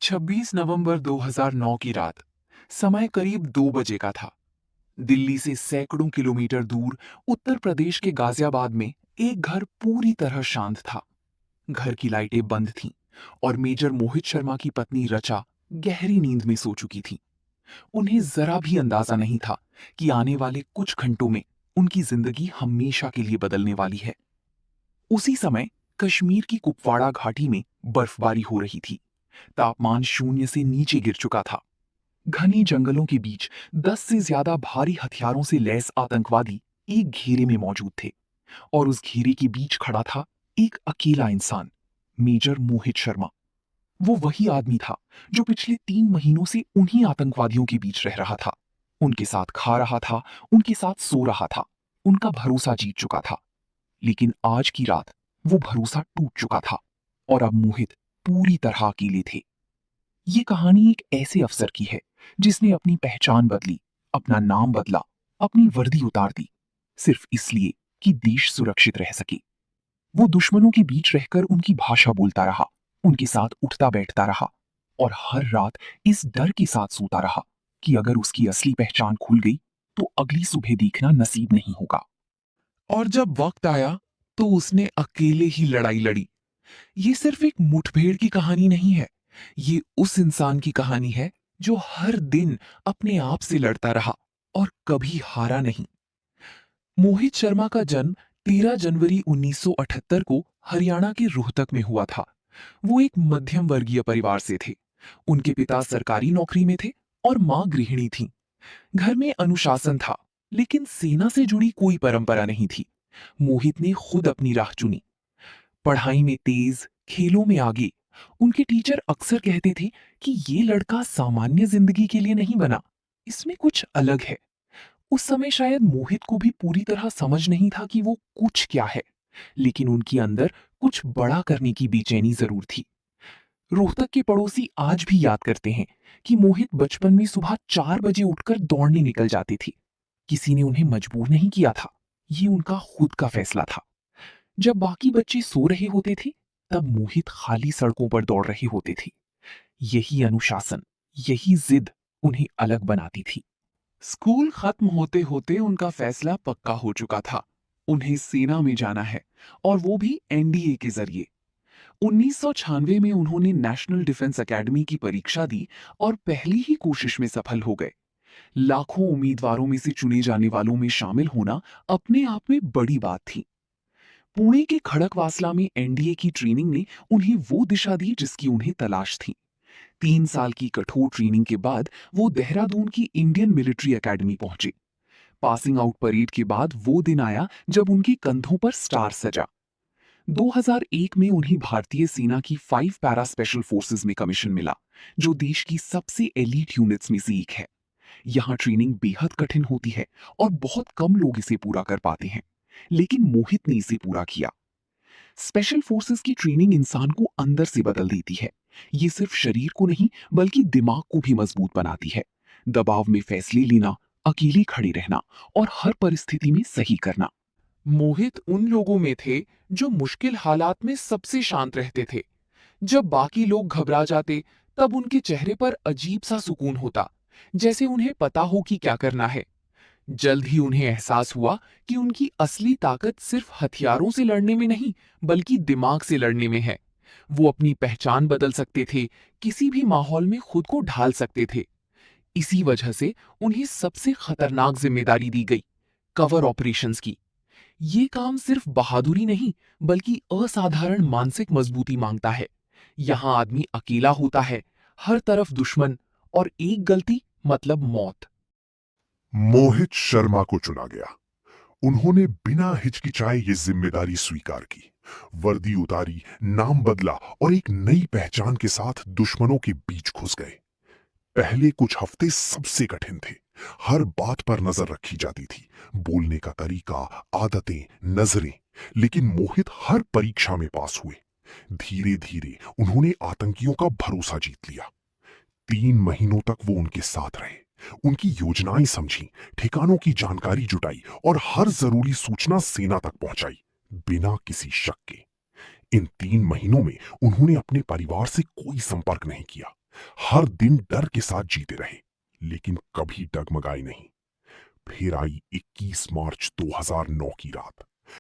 26 नवंबर 2009 की रात। समय करीब 2 बजे का था। दिल्ली से सैकड़ों किलोमीटर दूर उत्तर प्रदेश के गाजियाबाद में एक घर पूरी तरह शांत था। घर की लाइटें बंद थीं और मेजर मोहित शर्मा की पत्नी रचा गहरी नींद में सो चुकी थी। उन्हें जरा भी अंदाजा नहीं था कि आने वाले कुछ घंटों में उनकी जिंदगी हमेशा के लिए बदलने वाली है। उसी समय कश्मीर की कुपवाड़ा घाटी में बर्फबारी हो रही थी। तापमान शून्य से नीचे गिर चुका था। घने जंगलों के बीच 10 से ज्यादा भारी हथियारों से लैस आतंकवादी एक घेरे में मौजूद थे और उस घेरे के बीच खड़ा था एक अकेला इंसान, मेजर मोहित शर्मा। वो वही आदमी था जो पिछले 3 महीनों से उन्हीं आतंकवादियों के बीच रह रहा था, उनके साथ खा रहा था, उनके साथ सो रहा था, उनका भरोसा जीत चुका था। लेकिन आज की रात वो भरोसा टूट चुका था और अब मोहित पूरी तरह अकेले थे। ये कहानी एक ऐसे अफसर की है जिसने अपनी पहचान बदली, अपना नाम बदला, अपनी वर्दी उतार दी, सिर्फ इसलिए कि देश सुरक्षित रह सके। वो दुश्मनों के बीच रहकर उनकी भाषा बोलता रहा, उनके साथ उठता बैठता रहा और हर रात इस डर के साथ सोता रहा कि अगर उसकी असली पहचान खुल गई तो अगली सुबह देखना नसीब नहीं होगा। और जब वक्त आया तो उसने अकेले ही लड़ाई लड़ी। ये सिर्फ एक मुठभेड़ की कहानी नहीं है, ये उस इंसान की कहानी है जो हर दिन अपने आप से लड़ता रहा और कभी हारा नहीं। मोहित शर्मा का जन्म 13 जनवरी 1978 को हरियाणा के रोहतक में हुआ था। वो एक मध्यम वर्गीय परिवार से थे। उनके पिता सरकारी नौकरी में थे और मां गृहिणी थी। घर में अनुशासन था, लेकिन सेना से जुड़ी कोई परंपरा नहीं थी। मोहित ने खुद अपनी राह चुनी, पढ़ाई में तेज, खेलों में आगे। उनके टीचर अक्सर कहते थे कि ये लड़का सामान्य जिंदगी के लिए नहीं बना, इसमें कुछ अलग है। उस समय शायद मोहित को भी पूरी तरह समझ नहीं था कि वो कुछ क्या है, लेकिन उनके अंदर कुछ बड़ा करने की बेचैनी जरूर थी। रोहतक के पड़ोसी आज भी याद करते हैं कि मोहित बचपन में सुबह 4 बजे उठकर दौड़ने निकल जाते थे। किसी ने उन्हें मजबूर नहीं किया था, ये उनका खुद का फैसला था। जब बाकी बच्चे सो रहे होते थे, तब मोहित खाली सड़कों पर दौड़ रहे होते थे। यही अनुशासन, यही जिद उन्हें अलग बनाती थी। स्कूल खत्म होते होते उनका फैसला पक्का हो चुका था। उन्हें सेना में जाना है और वो भी एनडीए के जरिए। 1996 में उन्होंने नेशनल डिफेंस एकेडमी की परीक्षा दी और पहली ही कोशिश में सफल हो गए। लाखों उम्मीदवारों में से चुने जाने वालों में शामिल होना अपने आप में बड़ी बात थी। पुणे के खड़कवासला में एनडीए की ट्रेनिंग ने उन्हें वो दिशा दी जिसकी उन्हें तलाश थी। 3 साल की कठोर ट्रेनिंग के बाद वो देहरादून की इंडियन मिलिट्री एकेडमी पहुंचे। पासिंग आउट परेड के बाद वो दिन आया जब उनके कंधों पर स्टार सजा। 2001 में उन्हें भारतीय सेना की 5 पैरा स्पेशल फोर्सेस में कमीशन मिला, जो देश की सबसे एलीट यूनिट्स में से एक है। यहाँ ट्रेनिंग बेहद कठिन होती है और बहुत कम लोग इसे पूरा कर पाते हैं, लेकिन मोहित ने इसे पूरा किया। स्पेशल फोर्सेस की ट्रेनिंग इंसान को अंदर से बदल देती है। ये सिर्फ शरीर को नहीं बल्कि दिमाग को भी मजबूत बनाती है। दबाव में फैसले लेना, अकेले खड़े रहना और हर परिस्थिति में सही करना। मोहित उन लोगों में थे जो मुश्किल हालात में सबसे शांत रहते थे। जब बाकी लोग घबरा जाते, तब उनके चेहरे पर अजीब सा सुकून होता, जैसे उन्हें पता हो कि क्या करना है। जल्द ही उन्हें एहसास हुआ कि उनकी असली ताकत सिर्फ हथियारों से लड़ने में नहीं, बल्कि दिमाग से लड़ने में है। वो अपनी पहचान बदल सकते थे, किसी भी माहौल में खुद को ढाल सकते थे। इसी वजह से उन्हें सबसे खतरनाक जिम्मेदारी दी गई, कवर ऑपरेशंस की। ये काम सिर्फ बहादुरी नहीं, बल्कि असाधारण मानसिक मजबूती मांगता है। यहाँ आदमी अकेला होता है, हर तरफ दुश्मन, और एक गलती मतलब मौत। मोहित शर्मा को चुना गया। उन्होंने बिना हिचकिचाए ये जिम्मेदारी स्वीकार की, वर्दी उतारी, नाम बदला और एक नई पहचान के साथ दुश्मनों के बीच घुस गए। पहले कुछ हफ्ते सबसे कठिन थे। हर बात पर नजर रखी जाती थी, बोलने का तरीका, आदतें, नजरें। लेकिन मोहित हर परीक्षा में पास हुए। धीरे धीरे उन्होंने आतंकियों का भरोसा जीत लिया। 3 महीनों तक वो उनके साथ रहे, उनकी योजनाएं समझी, ठिकानों की जानकारी जुटाई और हर जरूरी सूचना सेना तक पहुंचाई, बिना किसी शक के। इन 3 महीनों में उन्होंने अपने परिवार से कोई संपर्क नहीं किया, हर दिन डर के साथ जीते रहे, लेकिन कभी डगमगाए नहीं। फिर आई 21 मार्च 2009 की रात।